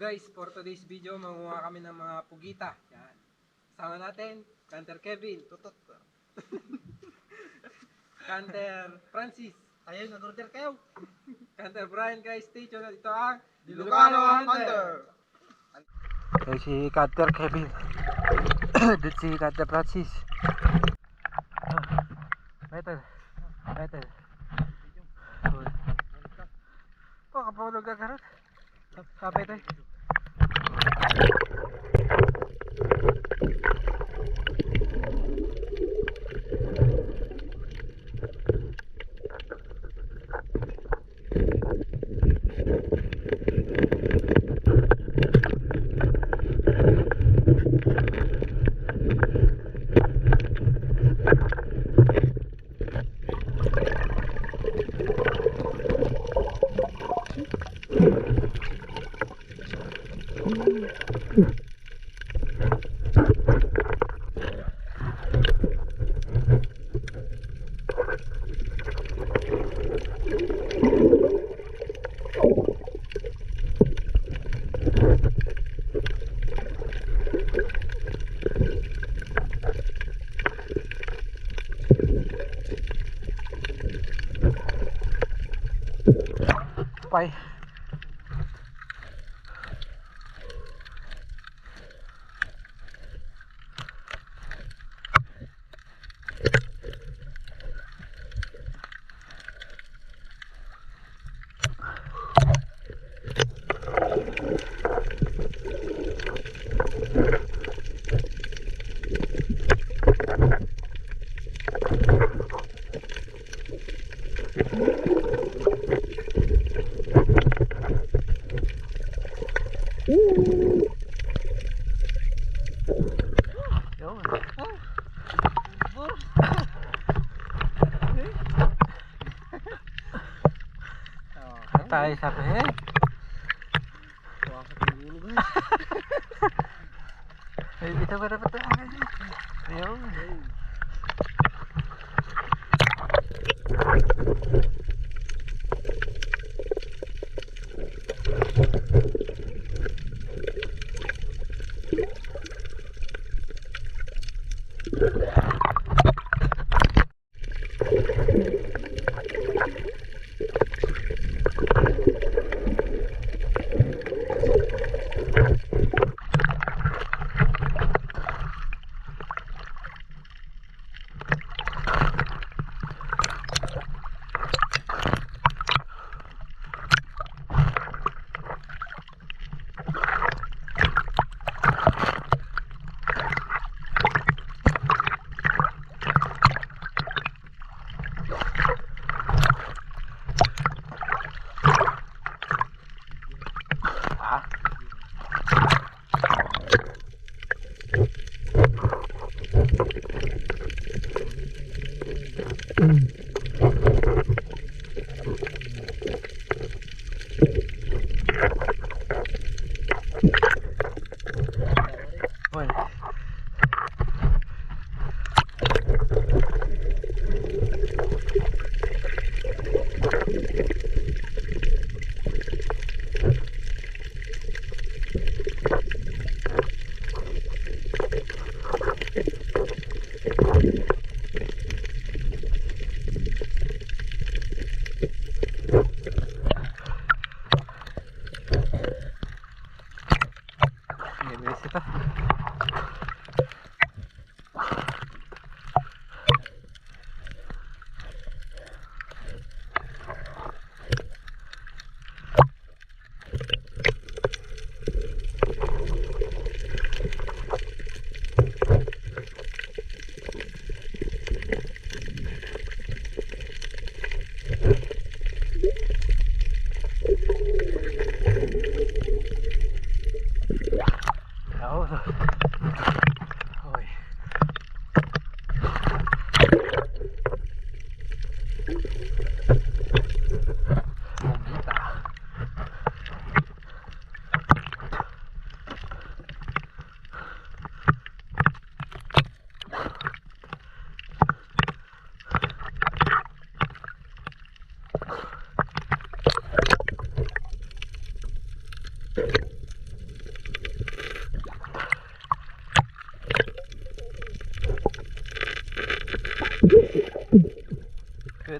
guys, for today's video, manguha kami ng mga pugita. Yan. Sama natin, Canter Kevin, tutot. Canter Francis, Ayun, nag-order kayo. Canter Brian, guys, stay tuned. Ito ang Ilocano Hunter. Ay, si Canter Kevin. Dito si Canter Francis. Better. Kok kapag nagkakarot? Kapay tayo. Bye. Tayo sabi eh. Ay, kita ba dapat tayo? Ayun.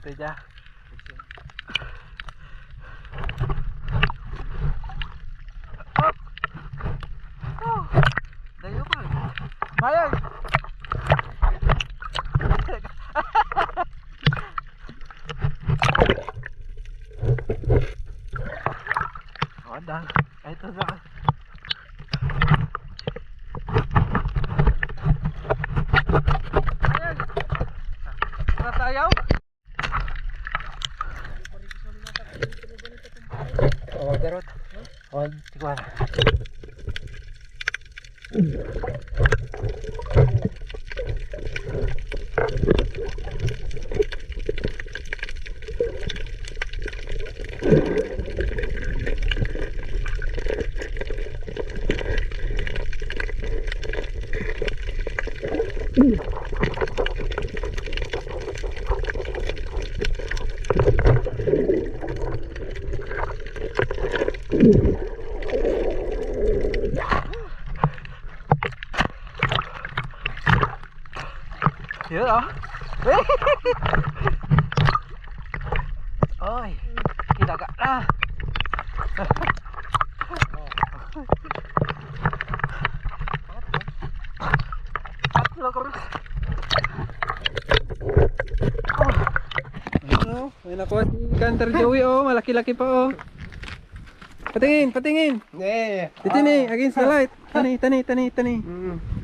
ito dyan. Oh! Dayo pa. Bayan! Oh, dah. Ito na. Ayan. Natayaw. Oh, garot. Oh, tikuan. Yun oh. Oy, kita ka na. Tatlo ko rin. Oh, may nakuha si Canter Joey oh, malaki-laki pa oh. Patingin, patingin. Dito ni, against the light. Tani.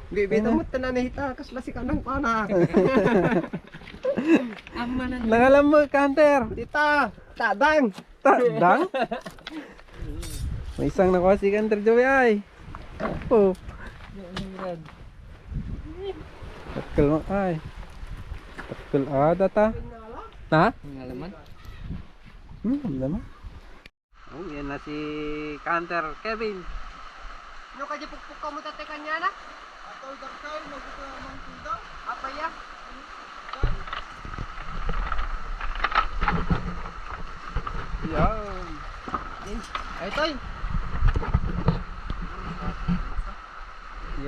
Bibita mo tanan hita kasla si kanang pana. Nangalam mo, Canter. Dita, tadang. Tadang? May isang nakuha si Canter Joey ay. Oh. Takal mo ay. Takal ada ta. Ha? Ngalaman. Laman. Oh, yan na si Canter Kevin. No kaya pukpuk ka mo tate kanya na? Atol dakay magusto mang tunda. Apa ya? Yan. Ay toy.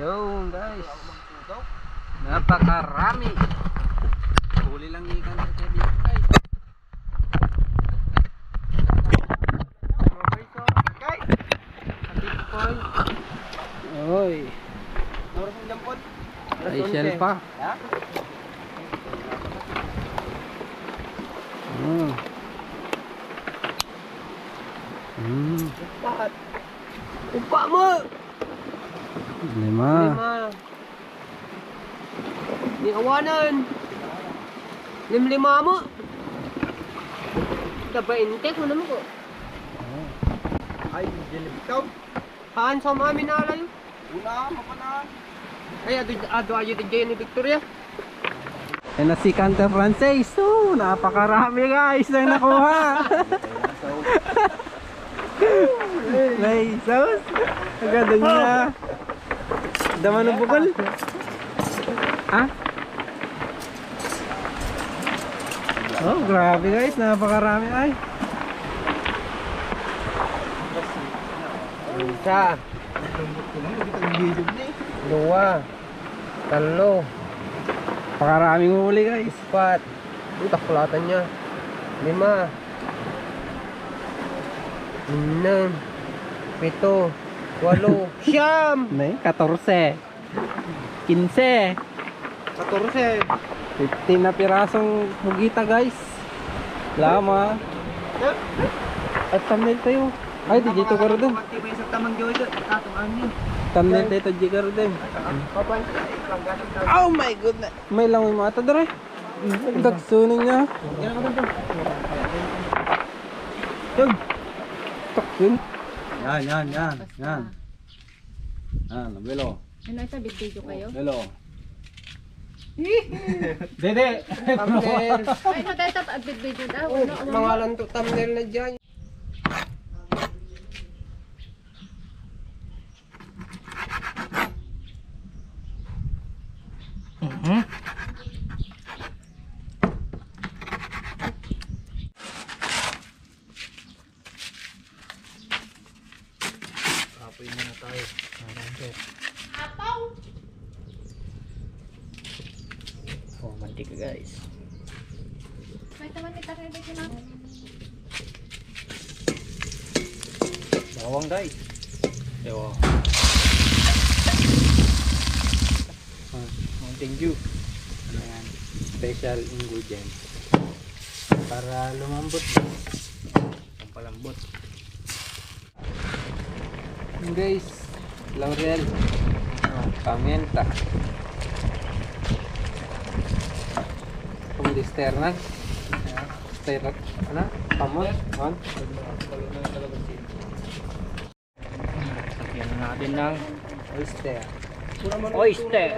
Yo guys. Napakarami. Huli lang ni Canter Kevin. Ay. Oy. Norong jampon. Ay shell pa. Ya? Lahat. Upa mo. 5. Lima. Di awanan. Lima mo. Dapat intek mo naman ko. Ay, dilip ikaw. Haan sa mga minalay. Una, mapanan. Ay, ado ayo di Jenny Victoria. Yan na si Canter Francis. Oh, napakarami guys na nakuha. May sauce. Agad niya. Daman ng bukol. Ha? Oh, grabe guys, napakarami ay. Isa. Dua. Talo. Napakaraming huli guys. Empat. Takulatan niya. 5. 6. 7. 8. Siyam. Nay, 14. 15. 14. 15 na pirasong bugita guys. Lama. At thumbnail tayo. Ay, di dito ka rin. Matibay sa tamang joy ito. Tatungan niyo. Thumbnail tayo di ka rin. Papan. Oh my goodness. May langoy mo ata dere. Dagsunin niya. Yan ako dito. Yun. Taksin. Yan. Yan, Belo. Ano ito, video kayo? Belo. Dede. Thumbnail. Ay, no, dahil tapos video daw. Oh, Ano, mga lanto thumbnail na dyan. Oh, mantika guys. May taman ni Tarne dito na. Bawang guys. Yo. Mountain Dew. Ayan. Special ingredients. Para lumambot. Pampalambot. Yun guys. Laurel. Pamienta. Kumilister na. Ster. Ano? Pamon. On. Sakyan natin ng oyster. Oyster.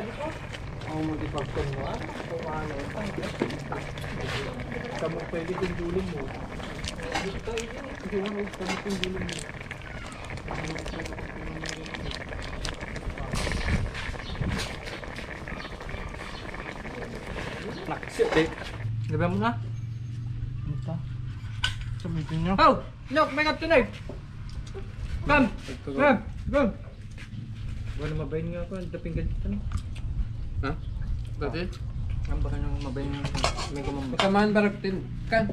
Ang multi-factor mo ah. Kung ano. Kamu pwede kung dulong mo. Hindi mo kamu kung dulong mo. Naksip eh. Gabi mo na. Ito. Sabihin niyo. Oh! Look! Make up tonight! Come! Come! Come! Wala mabayin nga ako. Daping ganito na. Ha? Dati? Ang baka nang mabayin nga ako. May kumambak. Pagkamaan baraktin. Kan?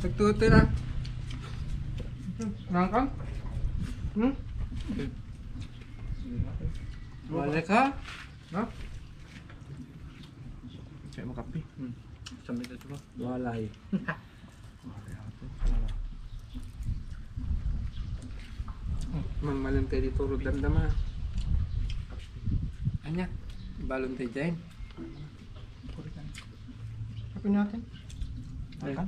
Pagtuto na. Nangkang? Hmm? Wala ka? Ha? Saya mau kapi. Sambil itu mah. Walay. Mang malam tadi turut dam-dama. Anya, balon teh jain. Apa natin? Makan.